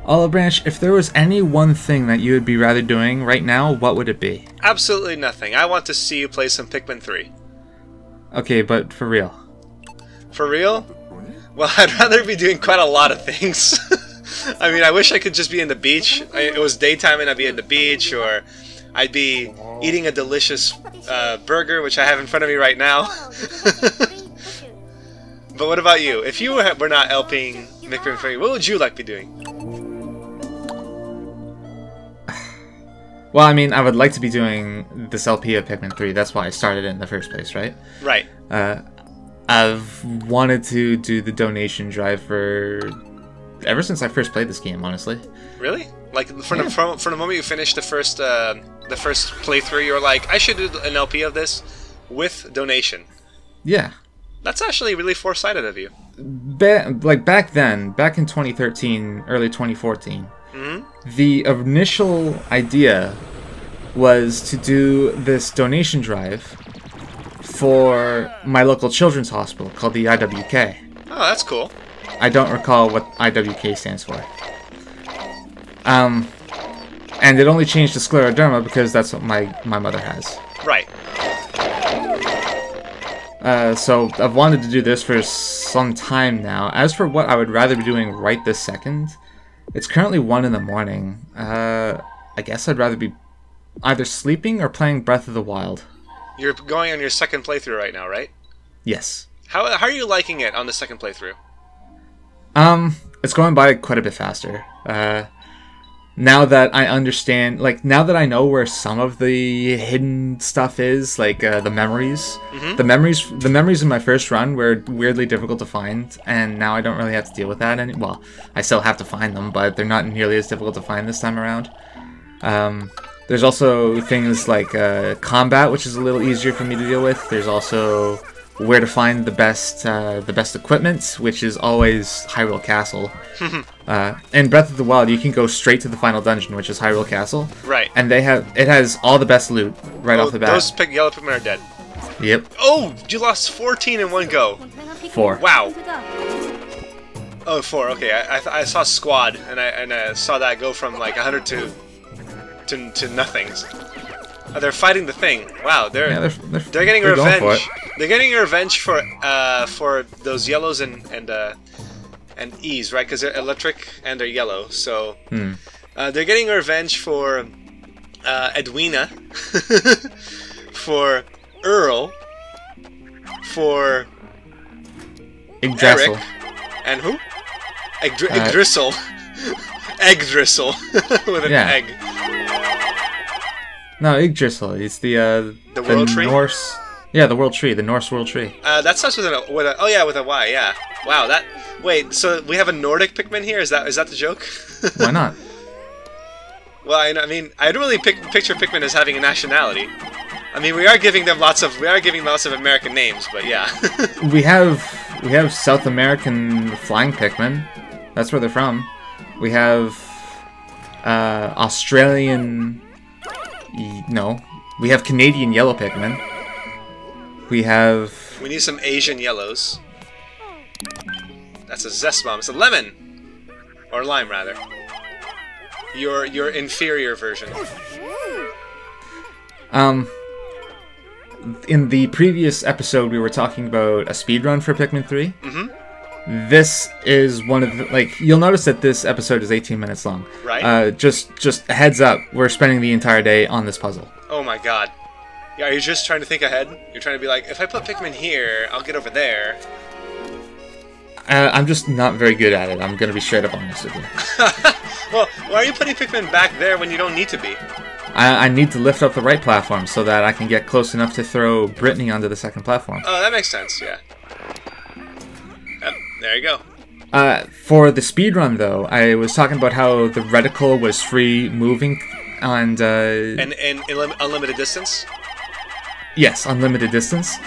Olive Branch, if there was any one thing that you would be rather doing right now, what would it be? Absolutely nothing. I want to see you play some Pikmin 3. Okay, but for real. For real? Well, I'd rather be doing quite a lot of things. I mean, I wish I could just be in the beach. It was daytime and I'd be at the beach, or I'd be eating a delicious burger, which I have in front of me right now. But what about you? If you were not helping Pikmin 3, what would you like to be doing? Well, I mean, I would like to be doing this LP of Pikmin 3. That's why I started it in the first place, right? Right. I've wanted to do the donation drive for ever since I first played this game, honestly. Really? Like from the moment you finished the first playthrough, you were like, I should do an LP of this with donation. Yeah. That's actually really foresighted of you. Back then, back in 2013, early 2014, the initial idea was to do this donation drive for my local children's hospital called the IWK. Oh, that's cool. I don't recall what IWK stands for. And it only changed to Scleroderma because that's what my mother has. Right. So I've wanted to do this for some time now. As for what I would rather be doing right this second, it's currently 1 in the morning. I guess I'd rather be either sleeping or playing Breath of the Wild. You're going on your second playthrough right now, right? Yes. How are you liking it on the second playthrough? It's going by quite a bit faster. Now that I understand, now that I know where some of the hidden stuff is, the memories. The memories in my first run were weirdly difficult to find, and now I don't really have to deal with that well, I still have to find them, but they're not nearly as difficult to find this time around. There's also things like combat, which is a little easier for me to deal with. There's also where to find the best equipment, which is always Hyrule Castle. In Breath of the Wild, you can go straight to the final dungeon, which is Hyrule Castle. Right. And it has all the best loot right off the bat. Those yellow Pikmin are dead. Yep. Oh, you lost 14 in one go. 4. Wow. Oh, 4. Okay, I saw squad, and I saw that go from like 100 to nothing. Oh, they're fighting the thing. Wow, they're getting revenge. They're getting revenge for those yellows and E's, right? Because they're electric and they're yellow. So they're getting revenge for Edwina, for Earl, for Yggdrasil. Eric, and who? Yggdrasil. Yggdrasil with an egg. No, Yggdrasil. It's the world tree? Norse. Yeah, the world tree, the Norse world tree. That starts with a with a Y. Yeah. Wow. Wait. So we have a Nordic Pikmin here? Is that the joke? Why not? Well, I mean, I don't really picture Pikmin as having a nationality. I mean, we are giving lots of American names, but yeah. we have South American flying Pikmin. That's where they're from. We have Australian. No, we have Canadian yellow Pikmin. We need some Asian yellows. That's a zest bomb. It's a lemon, or lime rather. Your inferior version. In the previous episode, we were talking about a speedrun for Pikmin 3. This is one of the, you'll notice that this episode is 18 minutes long. Right. Just a heads up, we're spending the entire day on this puzzle. Oh my god. Yeah, are you just trying to think ahead? You're trying to be like, if I put Pikmin here, I'll get over there. I'm just not very good at it. I'm going to be straight up honest with you. Well, why are you putting Pikmin back there when you don't need to be? I need to lift up the right platform so that I can get close enough to throw Brittany onto the second platform. Oh, that makes sense, yeah. Yep, there you go. For the speedrun, though, I was talking about how the reticle was free moving and unlimited distance? Yes, unlimited distance.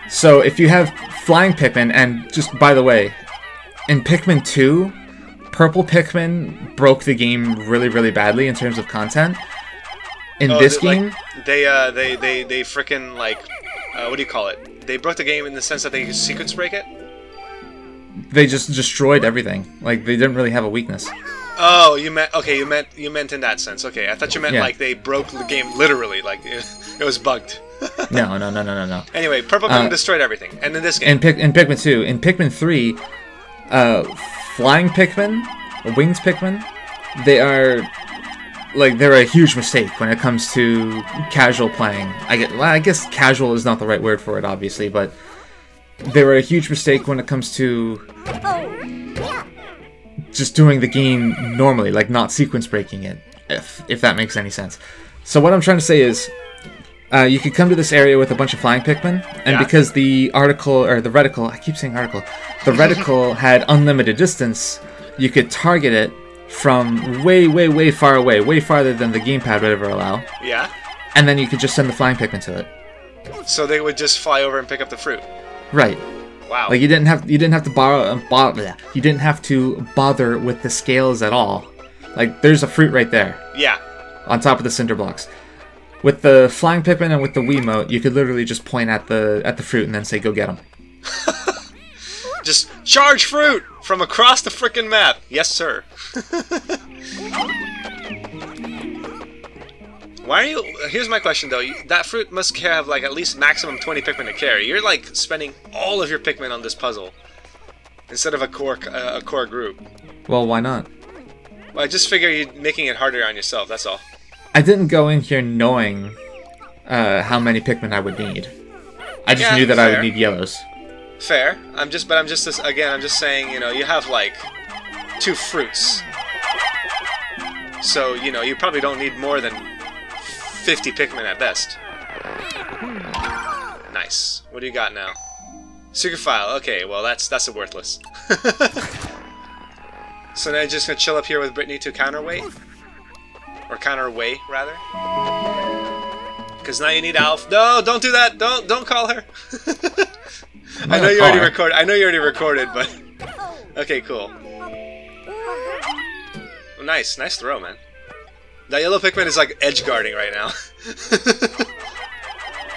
So if you have flying Pikmin, and just by the way, in Pikmin 2, purple Pikmin broke the game really, really badly in terms of content. In this game, they frickin' what do you call it? They broke the game in the sense that they secrets break it. They just destroyed everything. They didn't really have a weakness. Oh, you meant okay. You meant in that sense. Okay, I thought you meant Yeah. like they broke the game literally, like it was bugged. No. Anyway, Purple Pikmin destroyed everything, and in this game, In Pikmin 2, in Pikmin 3, flying Pikmin, or winged Pikmin, they're a huge mistake when it comes to casual playing. I guess casual is not the right word for it, obviously, but they were a huge mistake when it comes to just doing the game normally, like not sequence breaking it, if that makes any sense. So what I'm trying to say is, you could come to this area with a bunch of flying Pikmin, and because the reticle, I keep saying article, the reticle had unlimited distance, you could target it from way far away, way farther than the gamepad would ever allow. Yeah. And then you could just send the flying Pikmin to it. So they would just fly over and pick up the fruit. Right. Wow. Like you didn't have to bother with the scales at all. Like there's a fruit right there. Yeah. On top of the cinder blocks. With the flying Pikmin and with the Wiimote, you could literally just point at the fruit and then say, "Go get them." Just charge fruit from across the frickin' map. Yes, sir. Why are you... Here's my question, though. That fruit must have, like, at least maximum 20 Pikmin to carry. You're, like, spending all of your Pikmin on this puzzle. Instead of a core group. Well, why not? Well, I just figure you're making it harder on yourself, that's all. I didn't go in here knowing how many Pikmin I would need. I just knew that I would need yellows. Fair. I'm just saying, you know, you have, like, 2 fruits. So, you know, you probably don't need more than 50 Pikmin at best. Nice. What do you got now? Secret file. Okay, well that's a worthless. So now you're just gonna chill up here with Brittany to counterweight? Or counterweigh, rather? Because now you need Alf. No, don't do that! Don't call her! I know you already recorded, but... Okay, cool. Oh, nice throw, man. That yellow Pikmin is like edge guarding right now.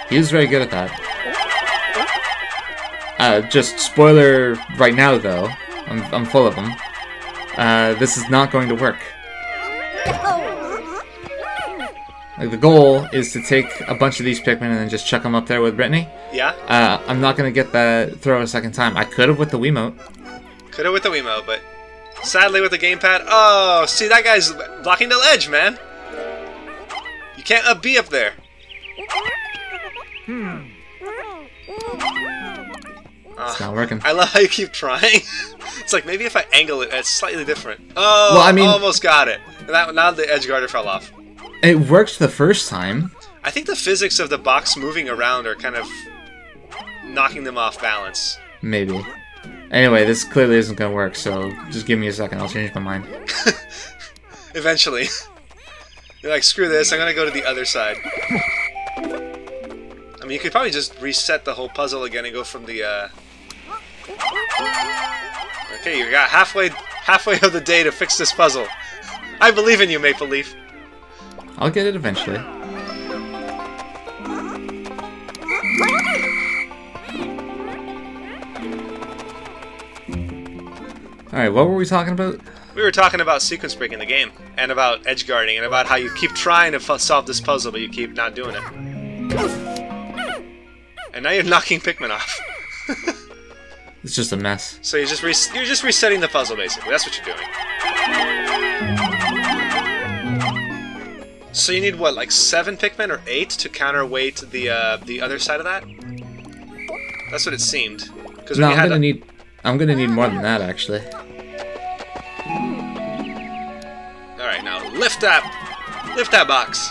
He was very good at that. Just spoiler right now, though. I'm full of them. This is not going to work. Like, the goal is to take a bunch of these Pikmin and then just chuck them up there with Brittany. Yeah? I'm not going to get that throw a second time. I could have with the Wiimote. Could have with the Wiimote, but... Sadly with the gamepad... Oh, see, that guy's blocking the ledge, man! You can't be up there. It's not working. I love how you keep trying. It's like, maybe if I angle it, it's slightly different. Oh, well, I mean, almost got it. Now the edge guarder fell off. It worked the first time. I think the physics of the box moving around are kind of knocking them off balance. Maybe. Anyway, this clearly isn't going to work, so just give me a second. I'll change my mind. Eventually. You're like, screw this, I'm going to go to the other side. I mean, you could probably just reset the whole puzzle again and go from the, Okay, you got halfway of the day to fix this puzzle. I believe in you, Maple Leaf. I'll get it eventually. Alright, what were we talking about? We were talking about sequence breaking the game, and about edge guarding, and about how you keep trying to solve this puzzle, but you keep not doing it. And now you're knocking Pikmin off. It's just a mess. So you're just resetting the puzzle, basically. That's what you're doing. So you need what, like 7 Pikmin or 8 to counterweight the other side of that? That's what it seemed. No, I'm gonna need more than that, actually. All right, now lift that box.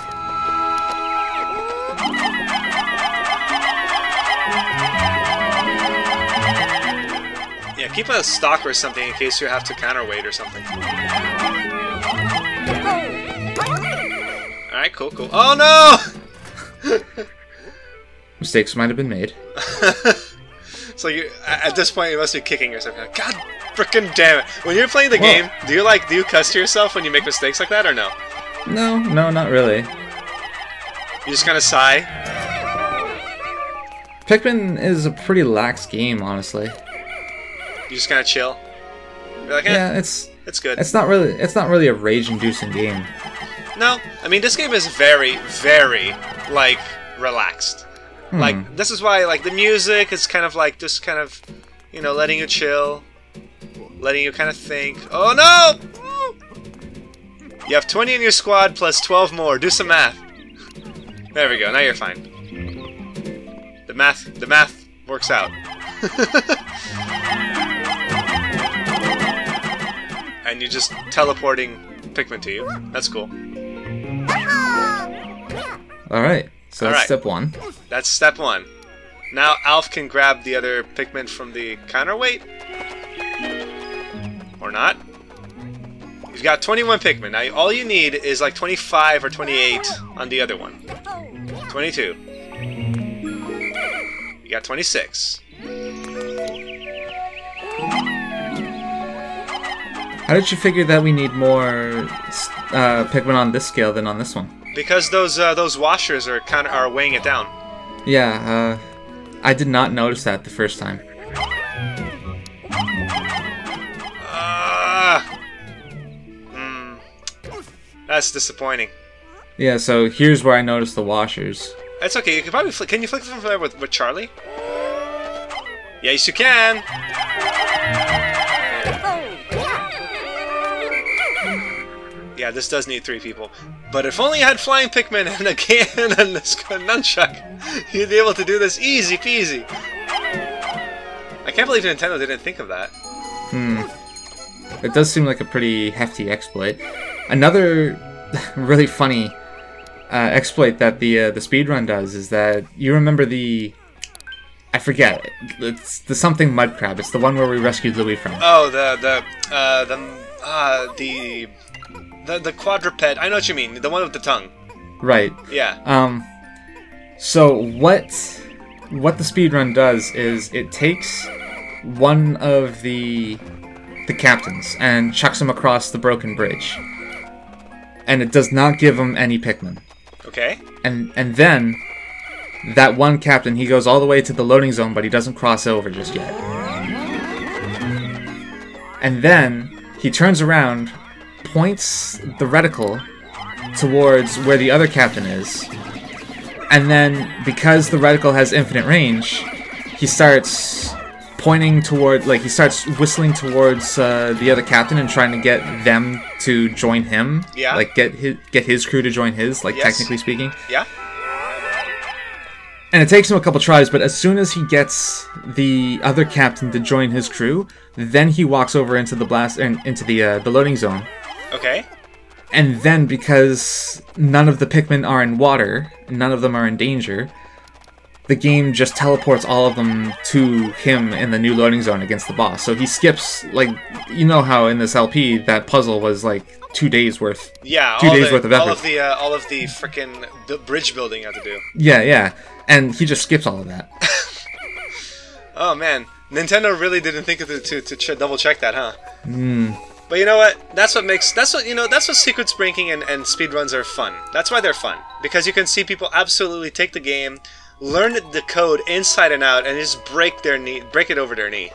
Yeah, keep a stock or something in case you have to counterweight or something. Alright, cool. Oh no! Mistakes might have been made. So at this point you must be kicking yourself. Like, God frickin' damn it! When you're playing the game, do you cuss to yourself when you make mistakes like that or no? No, not really. You just kind of sigh. Pikmin is a pretty lax game, honestly. You just kind of chill. You're like, eh, yeah, it's It's good. It's not really a rage-inducing game. No, I mean this game is very, very like relaxed. Like this is why like the music is kind of like just kind of, you know, letting you chill, letting you kind of think. Oh no! You have 20 in your squad plus 12 more. Do some math. There we go. Now you're fine. The math works out. And you're just teleporting Pikmin to you. That's cool. Alright, so that's step 1. That's step 1. Now Alf can grab the other Pikmin from the counterweight. Or not. You've got 21 Pikmin. Now all you need is like 25 or 28 on the other one. 22. You got 26. How did you figure that we need more Pikmin on this scale than on this one? Because those washers are weighing it down. Yeah, I did not notice that the first time. That's disappointing. Yeah, so here's where I noticed the washers. It's okay. You can probably can you flick them from there with Charlie? Yes, you can. Yeah, this does need 3 people. But if only you had flying Pikmin and a can and a nunchuck, you'd be able to do this easy peasy. I can't believe Nintendo didn't think of that. It does seem like a pretty hefty exploit. Another really funny exploit that the speedrun does is that you remember the... I forget. It's the something mud crab. It's the one where we rescued Louis from. Oh, the quadruped. I know what you mean. The one with the tongue. Right. Yeah. So what the speedrun does is it takes one of the captains and chucks him across the broken bridge. And it does not give him any Pikmin. Okay. And then that one captain, he goes all the way to the loading zone, but he doesn't cross over just yet. And then he turns around, points the reticle towards where the other captain is, and then because the reticle has infinite range, he starts pointing toward, like, he starts whistling towards the other captain and trying to get them to join him. Yeah. Like, get his crew to join his, like, technically speaking. Yeah. And it takes him a couple tries, but as soon as he gets the other captain to join his crew, then he walks over into the into the loading zone. Okay. And then, because none of the Pikmin are in water, none of them are in danger, the game just teleports all of them to him in the new loading zone against the boss. So he skips, like, you know how in this LP that puzzle was like 2 days worth. Yeah, 2 days worth of effort. All of the frickin' bridge building you have to do. Yeah. And he just skips all of that. Oh man, Nintendo really didn't think of to double check that, huh? But you know what? That's what secrets breaking and speedruns are fun. That's why they're fun. Because you can see people absolutely take the game, learn the code inside and out, and just break it over their knee.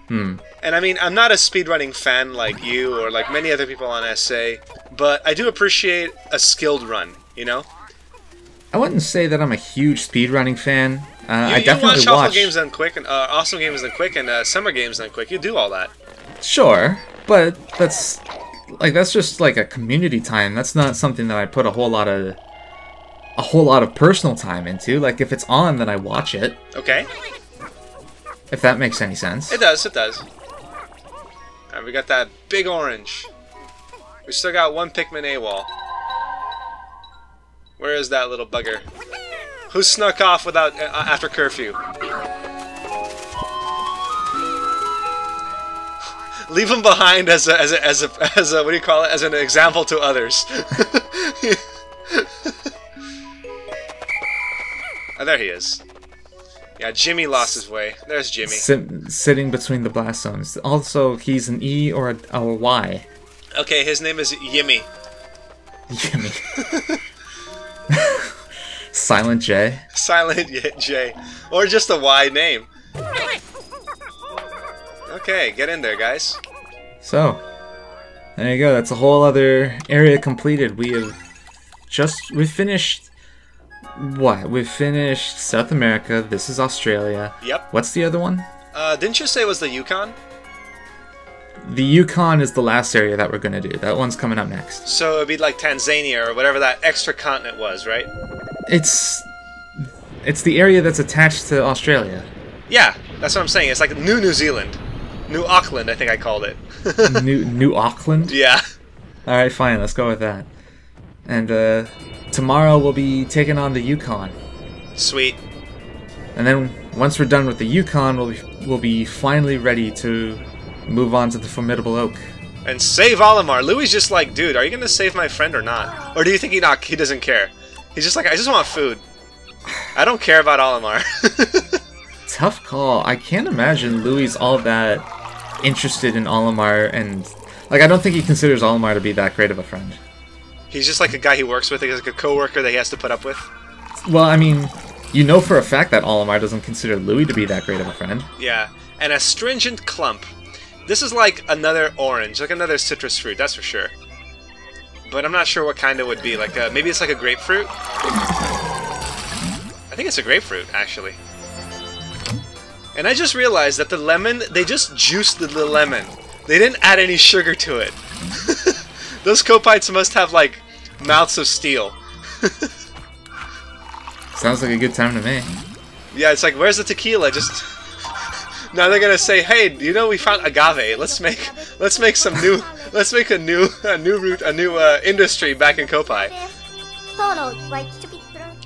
And I mean, I'm not a speedrunning fan like you or like many other people on SA, but I do appreciate a skilled run, you know? I wouldn't say that I'm a huge speedrunning fan. I definitely watch. watch Awful Games Done Quick and Awesome Games Done Quick and Summer Games Done Quick. You do all that. Sure, but that's just like a community time. That's not something that I put a whole lot of personal time into. Like, if it's on, then I watch it. Okay. If that makes any sense. It does. It does. Alright, we got that big orange. We still got one Pikmin AWOL. Where is that little bugger? Who snuck off without after curfew? Leave him behind as a what do you call it? As an example to others. Oh, there he is. Yeah, Jimmy lost his way. There's Jimmy. Sitting between the blast zones. Also, he's an E or a Y. Okay, his name is Yimmy. Yimmy. Silent J. Silent J. Or just a Y name. Okay, get in there, guys. So, There you go. That's a whole other area completed. We finished what? We've finished South America. This is Australia. Yep. What's the other one? Didn't you say it was the Yukon? The Yukon is the last area that we're gonna do. That one's coming up next. So it'd be like Tanzania or whatever that extra continent was, right? It's the area that's attached to Australia. Yeah, that's what I'm saying. It's like New Zealand. New Auckland, I think I called it. New Auckland? Yeah. Alright, fine, let's go with that. And tomorrow we'll be taking on the Yukon. Sweet. And then once we're done with the Yukon, we'll be finally ready to move on to the Formidable Oak. And save Olimar. Louis just like, dude, are you gonna save my friend or not? Or do you think he doesn't care? He's just like, I just want food. I don't care about Olimar. Tough call. I can't imagine Louis all that interested in Olimar, and like I don't think he considers Olimar to be that great of a friend. He's just like a guy he works with. He's like a coworker that he has to put up with. Well, I mean, you know for a fact that Olimar doesn't consider Louis to be that great of a friend. Yeah, and astringent clump. This is like another orange, like another citrus fruit, that's for sure. But I'm not sure what kind it would be. Like maybe it's like a grapefruit. I think it's a grapefruit, actually. And I just realized that the lemon, they just juiced the lemon. They didn't add any sugar to it. Those Copites must have, like, mouths of steel. Sounds like a good time to me. Yeah, it's like, where's the tequila? Just... Now they're gonna say, hey, you know we found agave. Let's make some new... Let's make a new industry back in Kopai.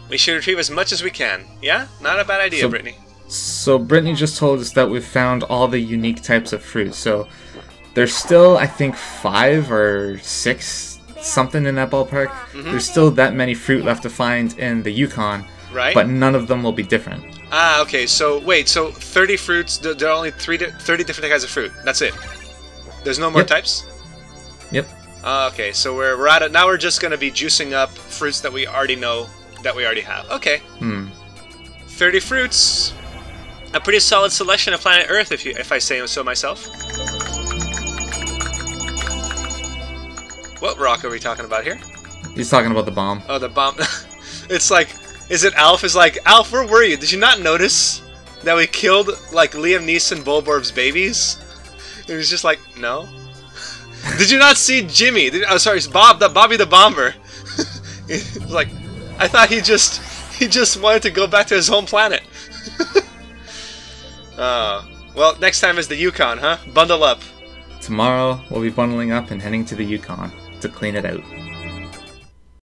We should retrieve as much as we can. Yeah? Not a bad idea, Brittany. So Brittany just told us that we've found all the unique types of fruit. So there's still, I think, 5 or 6, something in that ballpark. Mm-hmm. There's still that many fruit left to find in the Yukon. Right. But none of them will be different. Ah, okay. So, wait. So 30 fruits, there are only 30 different kinds of fruit. That's it. There's no more types? Yep. Okay, so we're at it. Now we're just going to be juicing up fruits that we already know, that we already have. Okay. 30 fruits. A pretty solid selection of planet Earth, if I say so myself. What rock are we talking about here? He's talking about the bomb. Oh, the bomb. It's like, is it Alf? Is like, Alf, where were you? Did you not notice that we killed, like, Liam Neeson Bulborb's babies? And he's just like, no. Did you not see Jimmy? Oh, sorry, it's Bobby the Bomber. He's like, I thought he just wanted to go back to his home planet. Well, next time is the Yukon, huh? Bundle up. Tomorrow, we'll be bundling up and heading to the Yukon to clean it out.